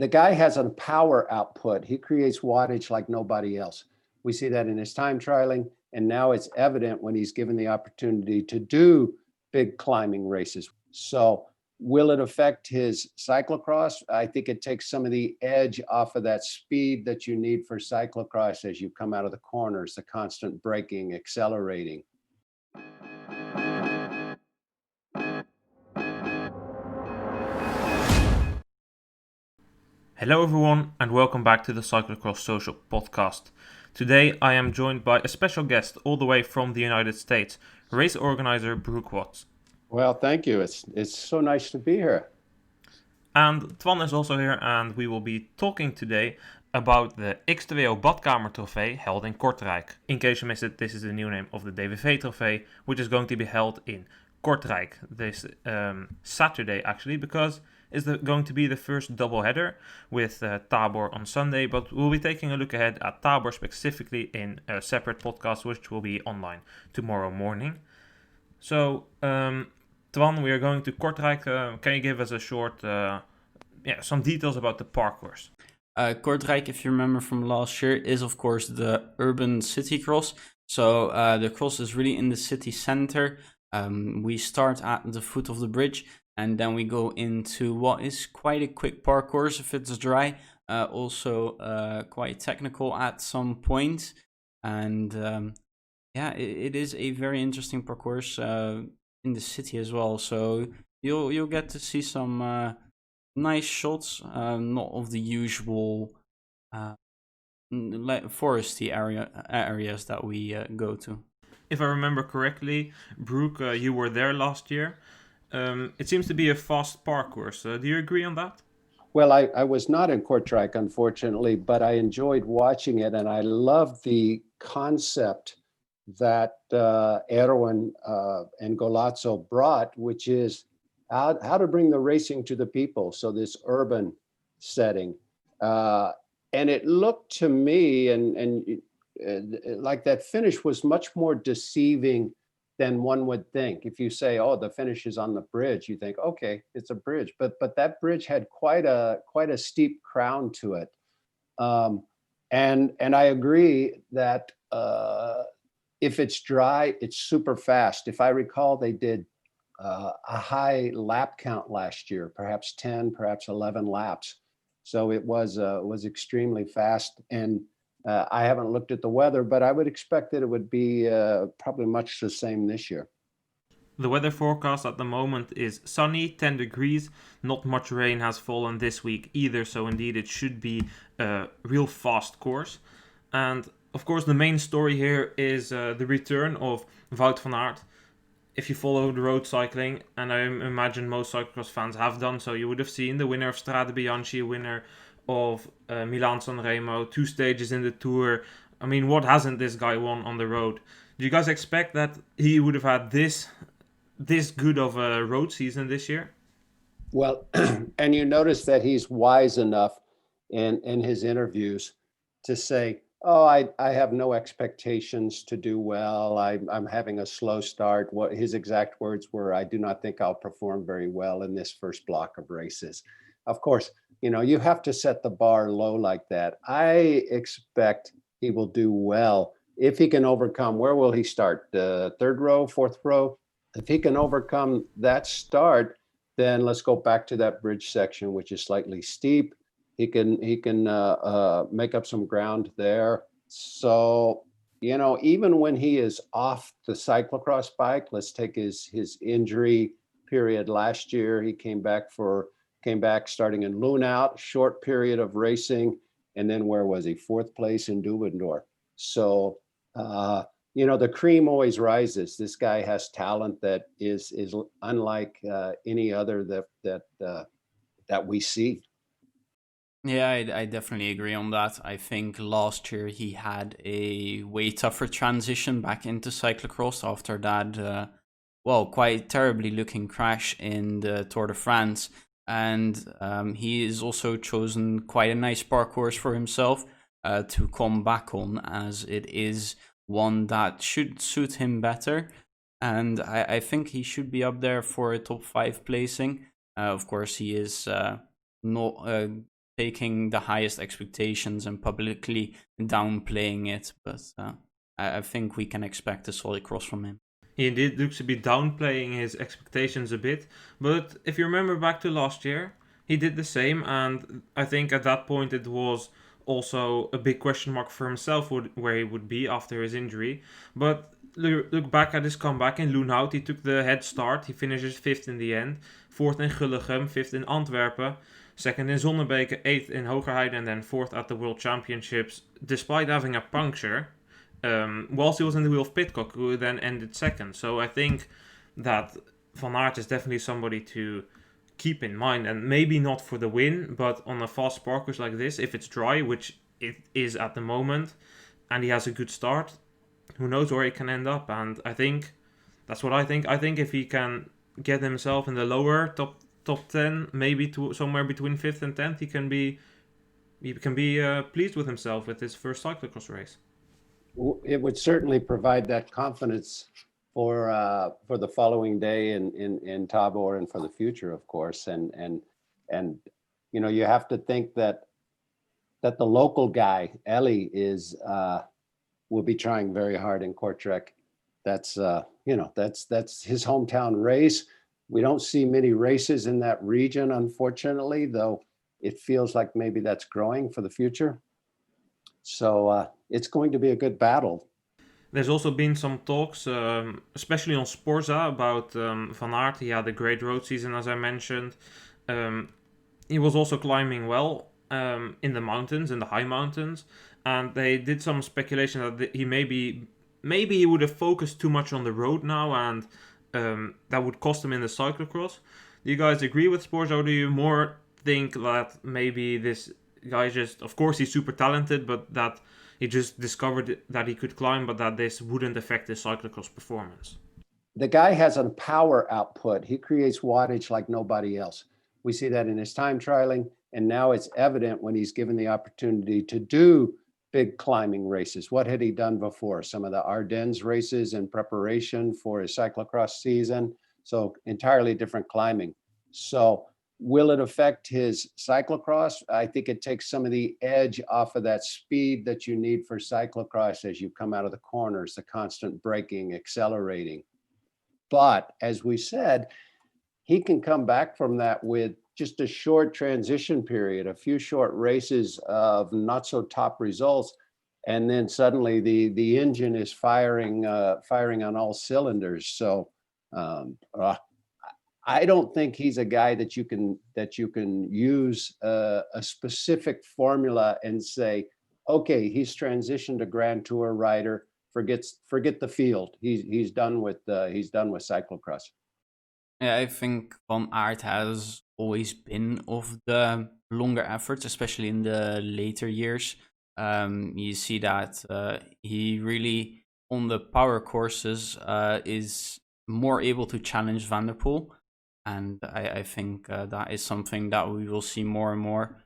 the guy has a power output. He creates wattage like nobody else. We see that in his time trialing, and now it's evident when he's given the opportunity to do big climbing races. So will it affect his cyclocross? I think it takes some of the edge off of that speed that you need for cyclocross as you come out of the corners, the constant braking, accelerating. Hello everyone and welcome back to the Cyclocross Social Podcast. Today I am joined by a special guest all the way from the United States, race organizer Brook Watts. Well, thank you. It's so nice to be here. And Twan is also here and we will be talking today about the X²O badkamer trofee held in Kortrijk. In case you missed it, this is the new name of the DWV trofee, which is going to be held in Kortrijk this Saturday actually, because it's going to be the first doubleheader with Tabor on Sunday, but we'll be taking a look ahead at Tabor specifically in a separate podcast, which will be online tomorrow morning. So, Twan, we are going to Kortrijk. Can you give us a short, some details about the parcours? Kortrijk, if you remember from last year, is of course the urban city cross. So the cross is really in the city center. We start at the foot of the bridge, and then we go into what is quite a quick parcours if it's dry. Also quite technical at some point. And it is a very interesting parcours in the city as well. So you'll get to see some nice shots, not of the usual foresty areas that we go to. If I remember correctly, Brook, you were there last year. It seems to be a fast parcours. Do you agree on that? Well, I was not in Kortrijk, unfortunately, but I enjoyed watching it, and I love the concept that Erwin and Golazzo brought, which is how to bring the racing to the people. So this urban setting. And it looked to me, and like that finish was much more deceiving than one would think. If you say, "Oh, the finish is on the bridge," you think, "Okay, it's a bridge." But that bridge had quite a steep crown to it, and I agree that if it's dry, it's super fast. If I recall, they did a high lap count last year, perhaps 10, perhaps 11 laps. So it was extremely fast, and I haven't looked at the weather, but I would expect that it would be probably much the same this year. The weather forecast at the moment is sunny, 10 degrees. Not much rain has fallen this week either, so indeed it should be a real fast course. And of course the main story here is the return of Wout van Aert. If you follow the road cycling, and I imagine most cyclocross fans have done so, you would have seen the winner of Strade Bianchi, winner of Milan-San Remo, 2 stages in the Tour. I mean, what hasn't this guy won on the road? Do you guys expect that he would have had this good of a road season this year? Well, and you notice that he's wise enough in his interviews to say, "Oh, I have no expectations to do well. I'm having a slow start." What his exact words were, "I do not think I'll perform very well in this first block of races." Of course, you have to set the bar low like that. I expect he will do well if he can overcome. Where will he start? The third row, fourth row? If he can overcome that start, then let's go back to that bridge section, which is slightly steep. He can make up some ground there. So, even when he is off the cyclocross bike, let's take his injury period last year. He came back starting in Lunau, short period of racing, and then where was he? 4th place in Dubendorf. So, the cream always rises. This guy has talent that is unlike any other that we see. Yeah, I definitely agree on that. I think last year he had a way tougher transition back into cyclocross after that, quite terribly looking crash in the Tour de France. And he has also chosen quite a nice parcours for himself to come back on, as it is one that should suit him better. And I think he should be up there for a top 5 placing. Of course, he is not taking the highest expectations and publicly downplaying it. But I think we can expect a solid cross from him. He indeed looks to be downplaying his expectations a bit. But if you remember back to last year, he did the same. And I think at that point it was also a big question mark for himself where he would be after his injury. But look back at his comeback in Loenhout. He took the head start. He finishes 5th in the end. 4th in Gullegem, 5th in Antwerpen. 2nd in Zonnebeke, 8th in Hoogerheide, and then 4th at the World Championships, despite having a puncture, whilst he was in the wheel of Pidcock, who then ended 2nd. So I think that Van Aert is definitely somebody to keep in mind, and maybe not for the win, but on a fast parcours like this, if it's dry, which it is at the moment, and he has a good start, who knows where he can end up. And I think that's what I think. I think if he can get himself in the lower top 10, maybe to somewhere between 5th and 10th, he can be pleased with himself with his first cyclocross race. It would certainly provide that confidence for the following day in Tabor and for the future, of course. And you know, you have to think that the local guy Ellie will be trying very hard in Kortrijk. That's that's his hometown race. We don't see many races in that region, unfortunately, though it feels like maybe that's growing for the future. So it's going to be a good battle. There's also been some talks, especially on Sporza, about Van Aert. He had a great road season, as I mentioned. He was also climbing well in the mountains, in the high mountains. And they did some speculation that he maybe he would have focused too much on the road now, and that would cost him in the cyclocross. Do you guys agree with Sporza, or do you more think that maybe this guy just, of course he's super talented, but that he just discovered that he could climb, but that this wouldn't affect his cyclocross performance? The guy has a power output. He creates wattage like nobody else. We see that in his time trialing, and now it's evident when he's given the opportunity to do big climbing races. What had he done before? Some of the Ardennes races in preparation for his cyclocross season. So entirely different climbing. So will it affect his cyclocross? I think it takes some of the edge off of that speed that you need for cyclocross as you come out of the corners, the constant braking, accelerating. But as we said, he can come back from that with just a short transition period, a few short races of not so top results, and then suddenly the engine is firing on all cylinders. So I don't think he's a guy that you can use a specific formula and say, okay, he's transitioned to Grand Tour rider. Forget the field. He's done with cyclocross. Yeah, I think Van Aert has always been of the longer efforts, especially in the later years. You see that he really, on the power courses, is more able to challenge Van der Poel. And I think that is something that we will see more and more.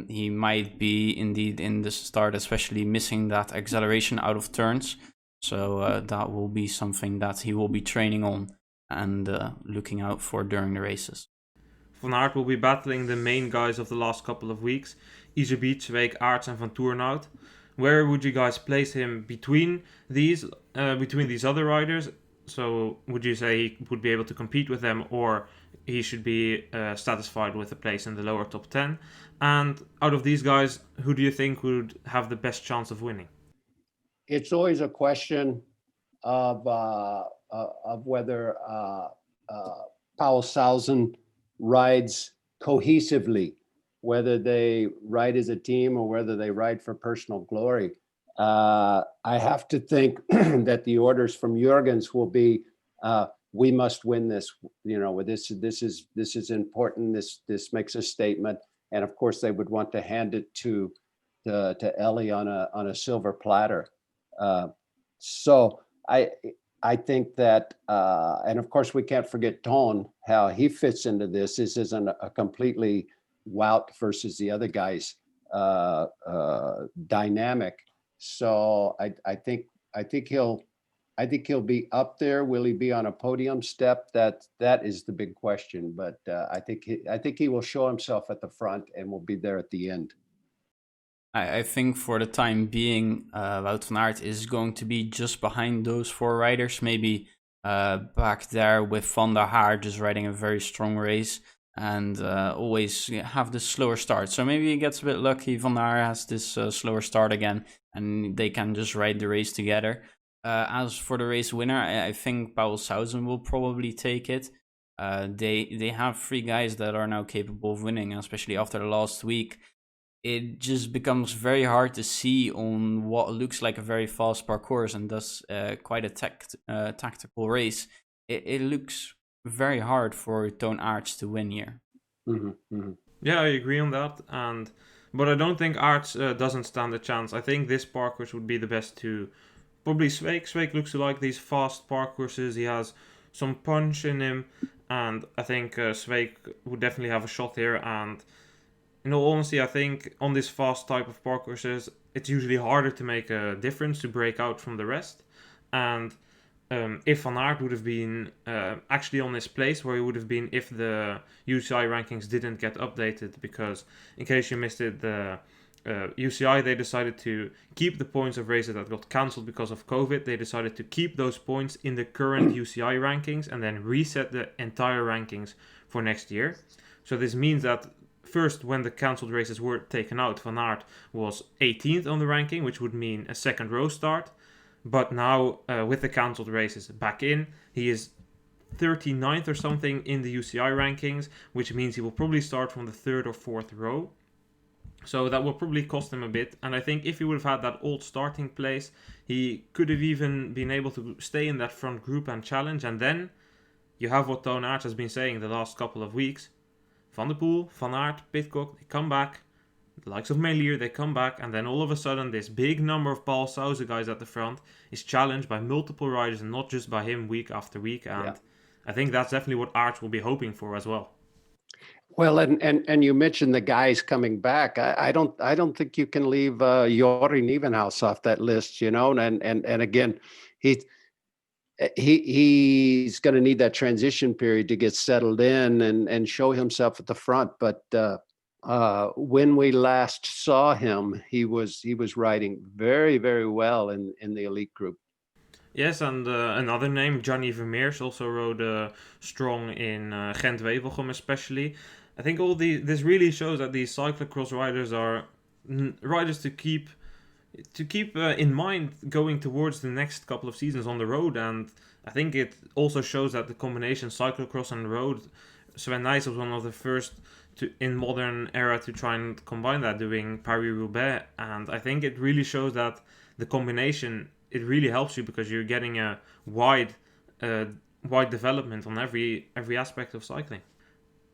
He might be indeed in the start, especially missing that acceleration out of turns. So that will be something that he will be training on and looking out for during the races. Van Aert will be battling the main guys of the last couple of weeks, Iserbyt, Zweek, Aerts and Van Toornout. Where would you guys place him between these other riders? So would you say he would be able to compete with them, or he should be satisfied with a place in the lower top 10? And out of these guys, who do you think would have the best chance of winning? It's always a question of whether Paul Sausen rides cohesively, whether they ride as a team or whether they ride for personal glory. I have to think that the orders from Jurgens will be, we must win this. You know, this is important. This makes a statement, and of course they would want to hand it to Ellie on a silver platter. So I think that, and of course we can't forget Twan, how he fits into this. This isn't a completely Wout versus the other guys dynamic. So I think he'll I think he'll be up there. Will he be on a podium step? That is the big question. But I think he will show himself at the front and will be there at the end. I think for the time being, Wout van Aert is going to be just behind those 4 riders, maybe back there with Van der Haar just riding a very strong race and always have the slower start. So maybe he gets a bit lucky. Van der Haar has this slower start again, and they can just ride the race together. As for the race winner, I think Pauwelsausen will probably take it. They have 3 guys that are now capable of winning, especially after the last week. It just becomes very hard to see on what looks like a very fast parcours and thus quite a tactical race. It looks very hard for Toon Aerts to win here. Mm-hmm, mm-hmm. Yeah, I agree on that. But I don't think Aerts doesn't stand a chance. I think this parcours would be the best to probably Sveik. Sveik looks to like these fast parcourses. He has some punch in him, and I think Sveik would definitely have a shot here. And in all honesty, I think on this fast type of parcourses, it's usually harder to make a difference, to break out from the rest. And if Van Aert would have been actually on his place where he would have been if the UCI rankings didn't get updated, because in case you missed it, the UCI, they decided to keep the points of races that got cancelled because of COVID. They decided to keep those points in the current UCI rankings and then reset the entire rankings for next year. So this means that first, when the cancelled races were taken out, Van Aert was 18th on the ranking, which would mean a second row start. But now, with the cancelled races back in, he is 39th or something in the UCI rankings, which means he will probably start from the 3rd or 4th row. So that will probably cost him a bit. And I think if he would have had that old starting place, he could have even been able to stay in that front group and challenge. And then you have what Toon Aerts has been saying the last couple of weeks. Van der Poel, Van Aert, Pidcock, they come back. The likes of Melier, they come back. And then all of a sudden, this big number of Pauwelsausen guys at the front is challenged by multiple riders and not just by him week after week. And I think that's definitely what Aerts will be hoping for as well. Well, and you mentioned the guys coming back. I don't think you can leave Jori Nieuwenhuis off that list, you know. And again, he's going to need that transition period to get settled in and show himself at the front. But when we last saw him, he was riding very, very well in the elite group. Yes, and another name, Gianni Vermeers, also rode strong in Gent-Wevelgem especially. I think this really shows that these cyclocross riders are riders to keep in mind going towards the next couple of seasons on the road. And I think it also shows that the combination cyclocross and road, Sven Nys was one of the first in modern era to try and combine that, doing Paris-Roubaix. And I think it really shows that the combination, it really helps you because you're getting a wide development on every aspect of cycling.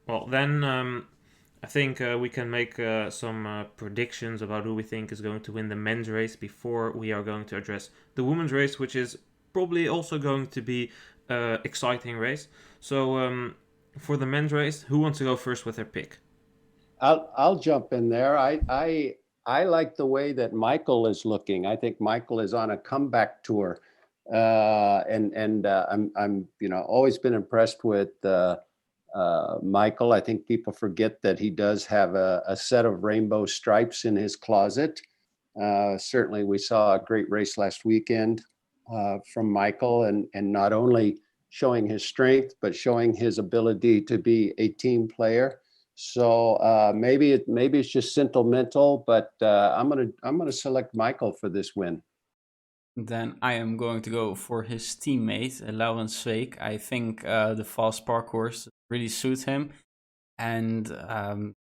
Well, then I think we can make some predictions about who we think is going to win the men's race before we are going to address the women's race, which is probably also going to be an exciting race. So for the men's race, who wants to go first with their pick? I'll jump in there. I like the way that Michael is looking. I think Michael is on a comeback tour, and I'm always been impressed with Michael. I think people forget that he does have a set of rainbow stripes in his closet. Certainly, we saw a great race last weekend from Michael, and not only showing his strength but showing his ability to be a team player. So maybe it's just sentimental, but I'm gonna select Michael for this win. Then I am going to go for his teammate, Laurens Sveik. I think the fast parcours really suits him. And, I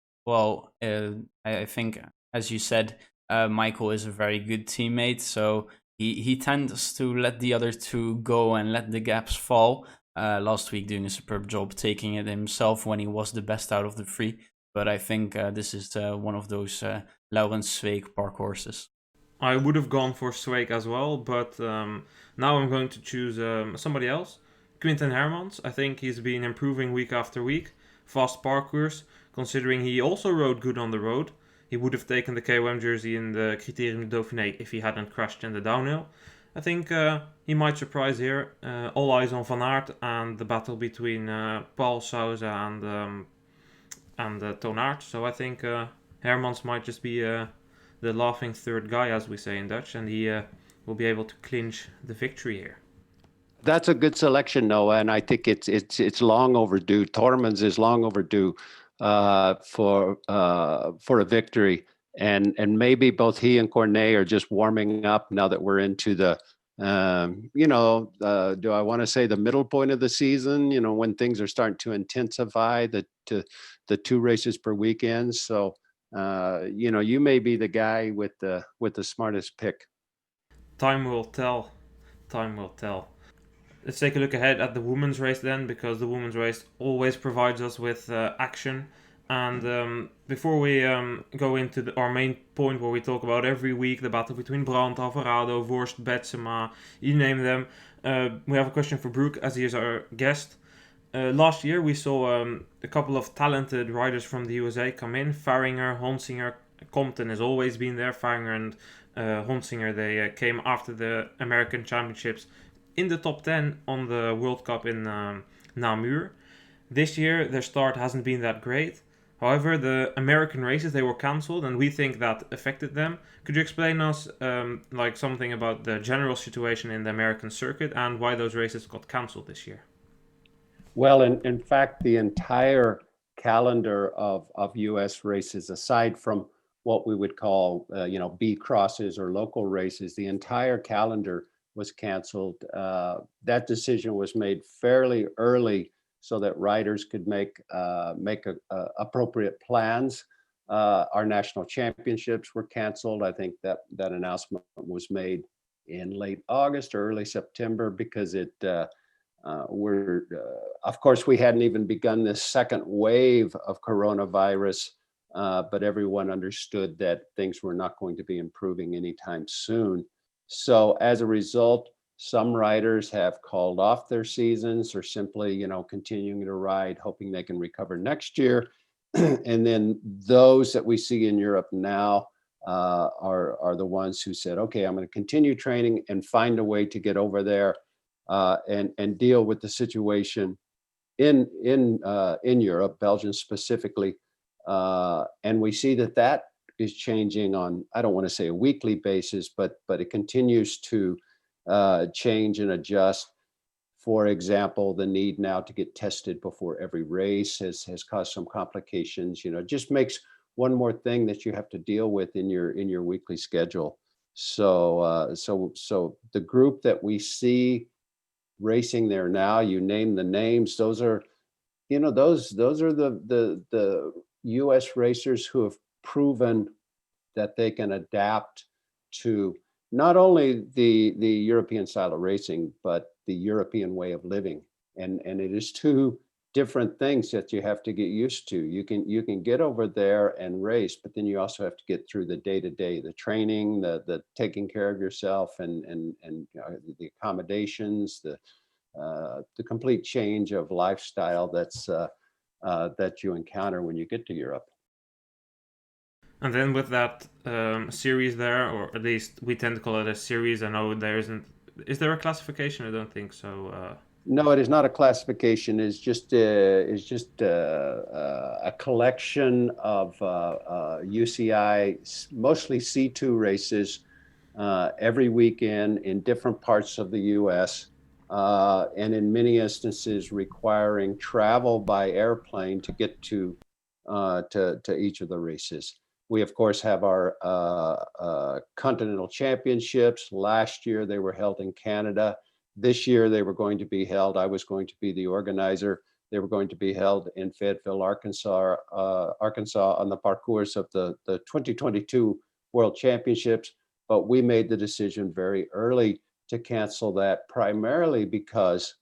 think, as you said, Michael is a very good teammate. So he tends to let the other two go and let the gaps fall. Last week doing a superb job taking it himself when he was the best out of the three. But I think this is one of those Laurens Sveik parcourses. I would have gone for Sveik as well, but now I'm going to choose somebody else. Quinten Hermans. I think he's been improving week after week. Fast parcours, considering he also rode good on the road. He would have taken the KOM jersey in the Criterium Dauphiné if he hadn't crashed in the downhill. I think he might surprise here. All eyes on Van Aert and the battle between Paul Souza and Toon Aert. So I think Hermans might just be the laughing third guy, as we say in Dutch, and he will be able to clinch the victory here. That's a good selection, Noah, and I think it's long overdue. Tormans is long overdue for a victory, and maybe both he and Cornet are just warming up now that we're into the do I want to say the middle point of the season? When things are starting to intensify, the 2 races per weekend. So you may be the guy with the smartest pick. Time will tell. Time will tell. Let's take a look ahead at the women's race then, because the women's race always provides us with action. And before we go into our main point where we talk about every week the battle between Brandt, Alvarado, Vorst, Betsema, you name them, we have a question for Brook, as he is our guest. Last year we saw a couple of talented riders from the USA come in. Faringer, Honsinger, Compton has always been there. Faringer and Honsinger, they came after the American Championships in the top 10 on the World Cup in Namur. This year their start hasn't been that great. However, the American races, they were cancelled, and we think that affected them. Could you explain us something about the general situation in the American circuit and why those races got cancelled this year? Well, in fact, the entire calendar of US races, aside from what we would call B crosses or local races, the entire calendar was canceled. That decision was made fairly early so that riders could make appropriate plans. Our national championships were canceled. I think that announcement was made in late August or early September because of course, we hadn't even begun this second wave of coronavirus, but everyone understood that things were not going to be improving anytime soon. So as a result, some riders have called off their seasons or simply, continuing to ride, hoping they can recover next year. And then those that we see in Europe now are the ones who said, okay, I'm going to continue training and find a way to get over there and deal with the situation in Europe, Belgium specifically. And we see that is changing on, I don't want to say a weekly basis, but it continues to change and adjust. For example, the need now to get tested before every race has caused some complications. It just makes one more thing that you have to deal with in your weekly schedule. So the group that we see racing there now, you name the names, those are the US racers who have proven that they can adapt to not only the European style of racing, but the European way of living. And it is 2 different things that you have to get used to. You can get over there and race, but then you also have to get through the day-to-day, the training, the taking care of yourself and the accommodations, the complete change of lifestyle that you encounter when you get to Europe. And then with that series there, or at least we tend to call it a series. I know there isn't. Is there a classification? I don't think so. No, it is not a classification. It's just a collection of UCI, mostly C2 races every weekend in different parts of the U.S. And in many instances requiring travel by airplane to get to each of the races. We, of course, have our continental championships. Last year, they were held in Canada. This year, they were going to be held. I was going to be the organizer. They were going to be held in Fayetteville, Arkansas, on the parcours of the 2022 World Championships. But we made the decision very early to cancel that, primarily because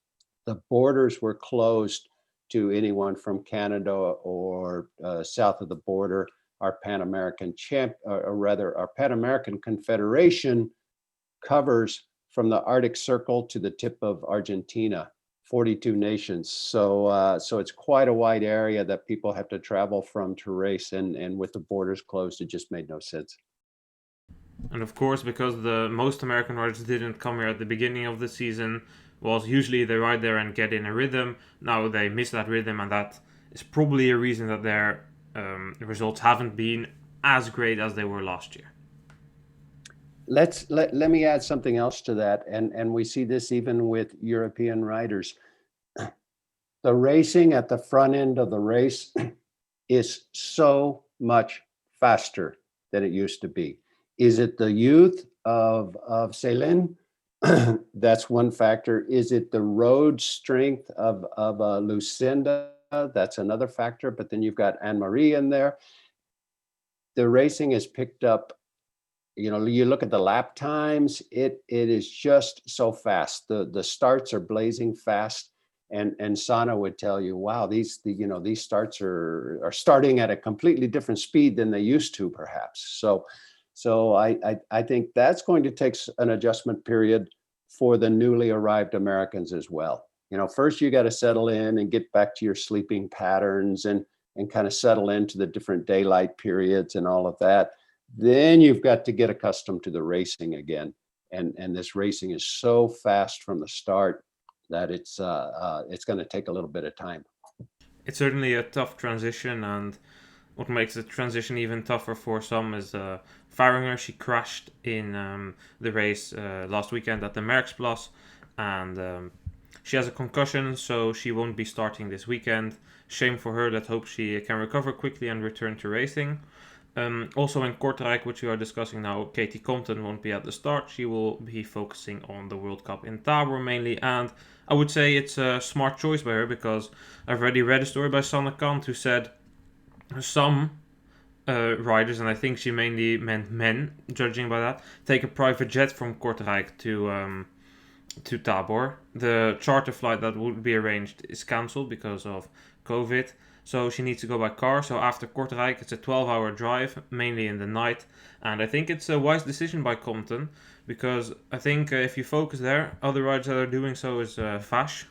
the borders were closed to anyone from Canada or south of the border. Our Pan American our Pan American Confederation covers from the Arctic Circle to the tip of Argentina, 42 nations. So it's quite a wide area that people have to travel from to race, and with the borders closed, it just made no sense. And of course, because the most American riders didn't come here at the beginning of the season, was usually they ride there and get in a rhythm. Now they miss that rhythm, and that is probably a reason that their results haven't been as great as they were last year. Let me add something else to that, and we see this even with European riders. The racing at the front end of the race is so much faster than it used to be. Is it the youth of Céline? That's one factor. Is it the road strength of Lucinda? That's another factor. But then you've got Anne-Marie in there. The racing is picked up. You know, you look at the lap times, it is just so fast. The starts are blazing fast. And Sana would tell you, wow, these starts are starting at a completely different speed than they used to, perhaps. So I think that's going to take an adjustment period for the newly arrived Americans as well. You know, first you got to settle in and get back to your sleeping patterns and kind of settle into the different daylight periods and all of that. Then you've got to get accustomed to the racing again. And this racing is so fast from the start that it's going to take a little bit of time. It's certainly a tough transition, and what makes the transition even tougher for some is Faringer. She crashed in the race last weekend at the Merckxplas, and she has a concussion, so she won't be starting this weekend. Shame for her. Let's hope she can recover quickly and return to racing. Also in Kortrijk, which we are discussing now, Katie Compton won't be at the start. She will be focusing on the World Cup in Tabor mainly, and I would say it's a smart choice by her, because I've already read a story by Sanne Kant who said some riders, and I think she mainly meant men, judging by that, take a private jet from Kortrijk to Tabor. The charter flight that would be arranged is cancelled because of COVID. So she needs to go by car. So after Kortrijk, it's a 12-hour drive, mainly in the night. And I think it's a wise decision by Compton, because I think if you focus there, other riders that are doing so is Vash.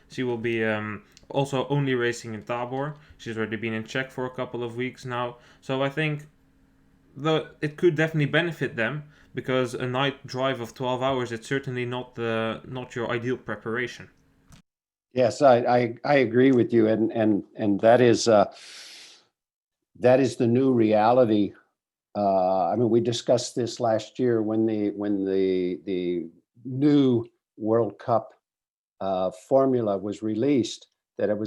She will be also only racing in Tabor. She's already been in Czech for a couple of weeks now. So I think it could definitely benefit them, because a night drive of 12 hours, it's certainly not your ideal preparation. Yes, I agree with you, and that is the new reality. I mean, we discussed this last year when the new World Cup formula was released, that it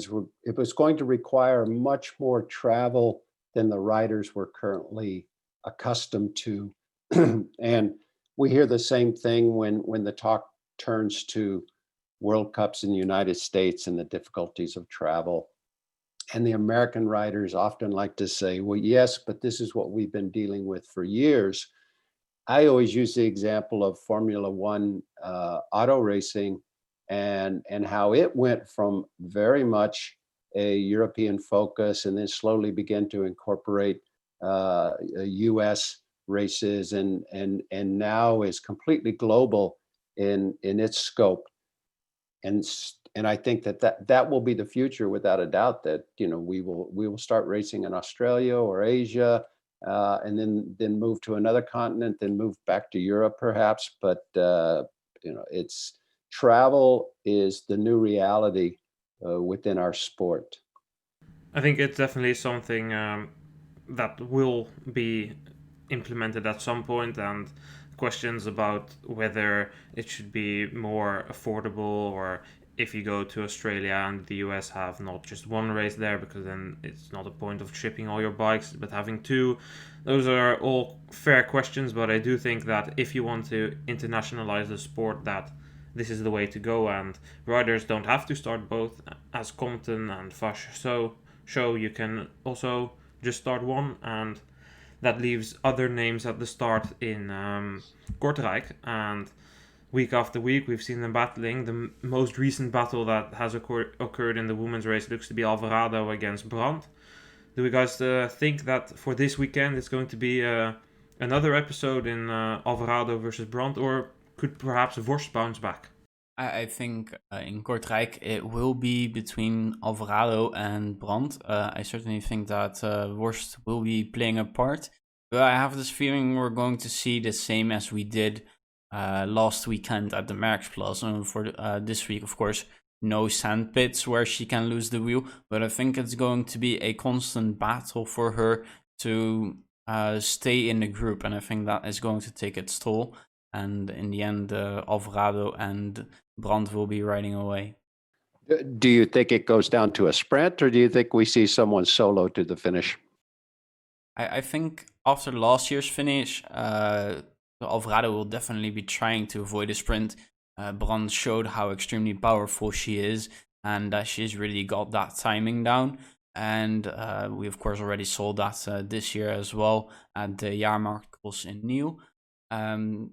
was going to require much more travel than the riders were currently accustomed to, and we hear the same thing when the talk turns to World Cups in the United States and the difficulties of travel. And the American riders often like to say, well, yes, but this is what we've been dealing with for years. I always use the example of Formula One auto racing and how it went from very much a European focus and then slowly began to incorporate US races and now is completely global in its scope. And I think that will be the future, without a doubt, that, you know, we will start racing in Australia or Asia, and then move to another continent, then move back to Europe perhaps. But you know, it's travel is the new reality within our sport. I think it's definitely something that will be implemented at some point, and questions about whether it should be more affordable, or if you go to Australia and the US have not just one race there, because then it's not a point of shipping all your bikes, but having two. Those are all fair questions, but I do think that if you want to internationalize the sport, that this is the way to go, and riders don't have to start both, as Compton and Vash show. You can also just start one, and that leaves other names at the start in Kortrijk, and week after week we've seen them battling. The most recent battle that has occurred in the women's race looks to be Alvarado against Brandt. Do you guys think that for this weekend it's going to be another episode in Alvarado versus Brandt, or could perhaps Vorst bounce back? I think in Kortrijk it will be between Alvarado and Brandt. I certainly think that Vorst will be playing a part. But I have this feeling we're going to see the same as we did last weekend at the Merckxplas. And for this week, of course, no sand pits where she can lose the wheel. But I think it's going to be a constant battle for her to stay in the group. And I think that is going to take its toll. And in the end, Alvarado and Brandt will be riding away. Do you think it goes down to a sprint, or do you think we see someone solo to the finish? I think after last year's finish, Alvarado will definitely be trying to avoid a sprint. Brandt showed how extremely powerful she is, and she's really got that timing down. And we, of course, already saw that this year as well at the Jaarmarktcross in Niel.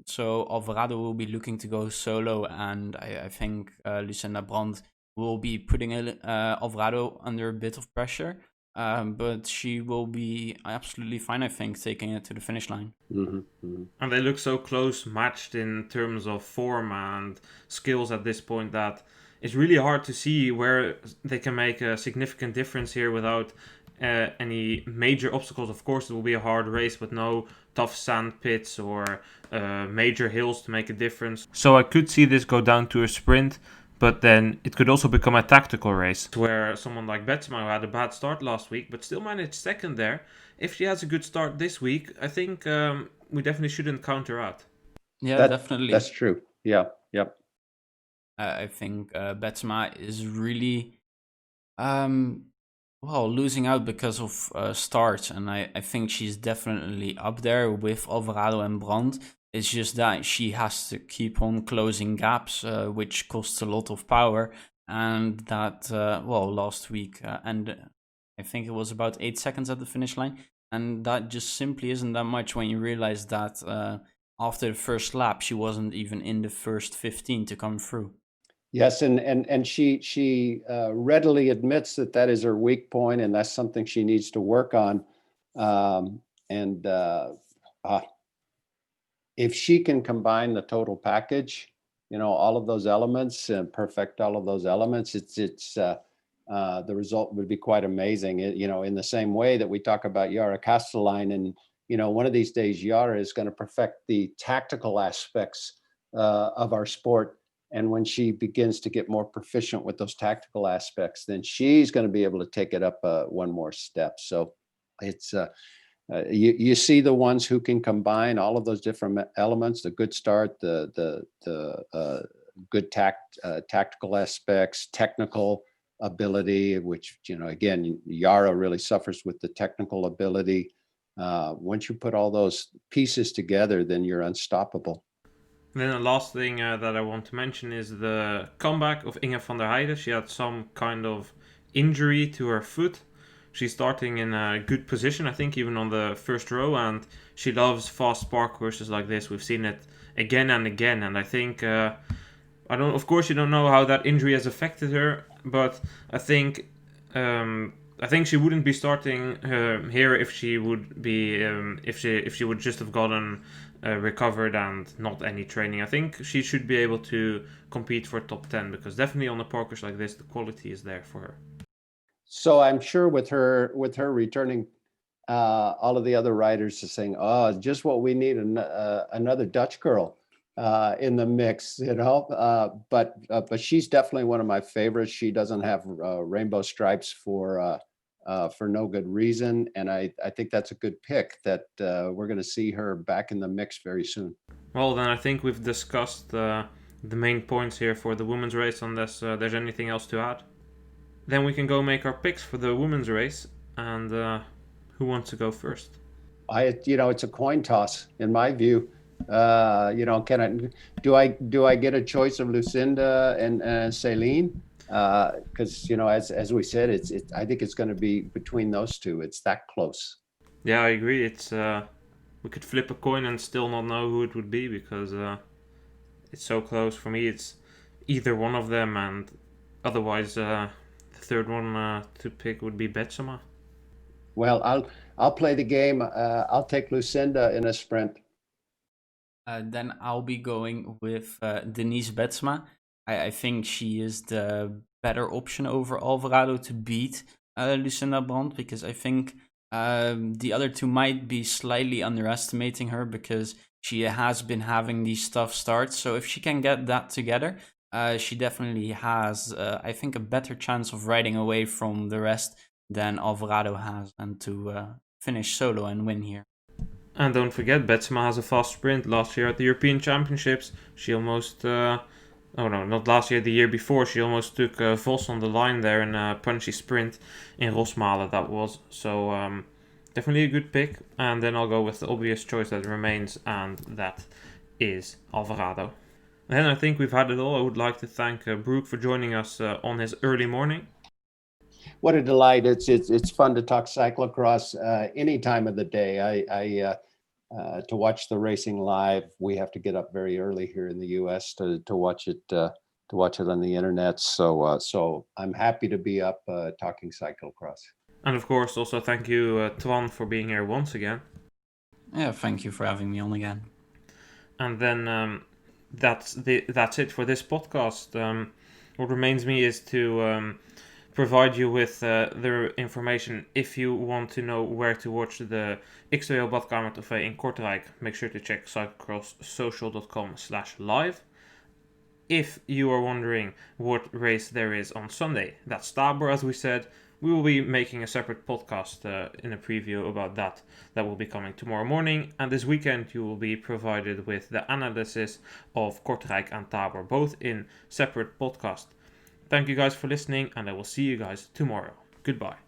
So Alvarado will be looking to go solo, and I think Lucinda Brandt will be putting Alvarado under a bit of pressure. But she will be absolutely fine, I think, taking it to the finish line. Mm-hmm, mm-hmm. And they look so close matched in terms of form and skills at this point that it's really hard to see where they can make a significant difference here without any major obstacles. Of course, it will be a hard race with no tough sand pits or major hills to make a difference. So I could see this go down to a sprint. But then it could also become a tactical race where someone like Betsema, who had a bad start last week, but still managed second there. If she has a good start this week, I think we definitely shouldn't count her out. Yeah, definitely. That's true. Yeah, yep. I think Betsema is really losing out because of starts. And I think she's definitely up there with Alvarado and Brandt. It's just that she has to keep on closing gaps, which costs a lot of power. And that, last week, and I think it was about 8 seconds at the finish line. And that just simply isn't that much when you realize that after the first lap, she wasn't even in the first 15 to come through. Yes, and she readily admits that is her weak point, and that's something she needs to work on. If she can combine the total package, all of those elements and perfect all of those elements, the result would be quite amazing. In the same way that we talk about Yara Kastelein, and one of these days Yara is going to perfect the tactical aspects of our sport. And when she begins to get more proficient with those tactical aspects, then she's going to be able to take it up one more step. So it's you see the ones who can combine all of those different elements: the good start, the good tactical aspects, technical ability, which again, Yara really suffers with the technical ability. Once you put all those pieces together, then you're unstoppable. And then the last thing that I want to mention is the comeback of Inge van der Heijden. She had some kind of injury to her foot. She's starting in a good position, I think, even on the first row, and she loves fast park courses like this. We've seen it again and again, and I think of course you don't know how that injury has affected her, but I think she wouldn't be starting here if she would be if she would just have gotten recovered and not any training. I think she should be able to compete for top 10, because definitely on a park course like this, the quality is there for her. So I'm sure with her returning, all of the other riders are saying, "Oh, just what we need, another Dutch girl in the mix," But she's definitely one of my favorites. She doesn't have rainbow stripes for no good reason, and I think that's a good pick. That we're going to see her back in the mix very soon. Well, then I think we've discussed the main points here for the women's race, unless there's anything else to add. Then we can go make our picks for the women's race, and who wants to go first? It's a coin toss in my view. Do I get a choice of Lucinda and Ceylin? Because as we said, I think it's going to be between those two. It's that close. Yeah, I agree. It's we could flip a coin and still not know who it would be, because it's so close. For me, it's either one of them, and otherwise. The third one to pick would be Betsema. Well, I'll play the game. I'll take Lucinda in a sprint. Then I'll be going with Denise Betsema. I think she is the better option over Alvarado to beat Lucinda Brandt, because I think The other two might be slightly underestimating her because she has been having these tough starts. So if she can get that together, she definitely has, I think, a better chance of riding away from the rest than Alvarado has, and to finish solo and win here. And don't forget, Betsema has a fast sprint. Last year at the European Championships, she almost... oh no, not last year, the year before, she almost took Vos on the line there in a punchy sprint in Rosmalen, that was. So definitely a good pick. And then I'll go with the obvious choice that remains, and that is Alvarado. And I think we've had it all. I would like to thank Brook for joining us on his early morning. What a delight. It's fun to talk cyclocross any time of the day. To watch the racing live, we have to get up very early here in the US to watch it on the internet. So I'm happy to be up talking cyclocross. And of course, also thank you, Twan, for being here once again. Yeah, thank you for having me on again. And then that's it for this podcast. What remains me is to provide you with the information. If you want to know where to watch the X²O badkamer trofee in Kortrijk, make sure to check cyclocrosssocial.com/live. If you are wondering what race there is on Sunday, that's Tabor, as we said. We will be making a separate podcast in a preview about that will be coming tomorrow morning. And this weekend you will be provided with the analysis of Kortrijk and Tabor, both in separate podcasts. Thank you guys for listening, and I will see you guys tomorrow. Goodbye.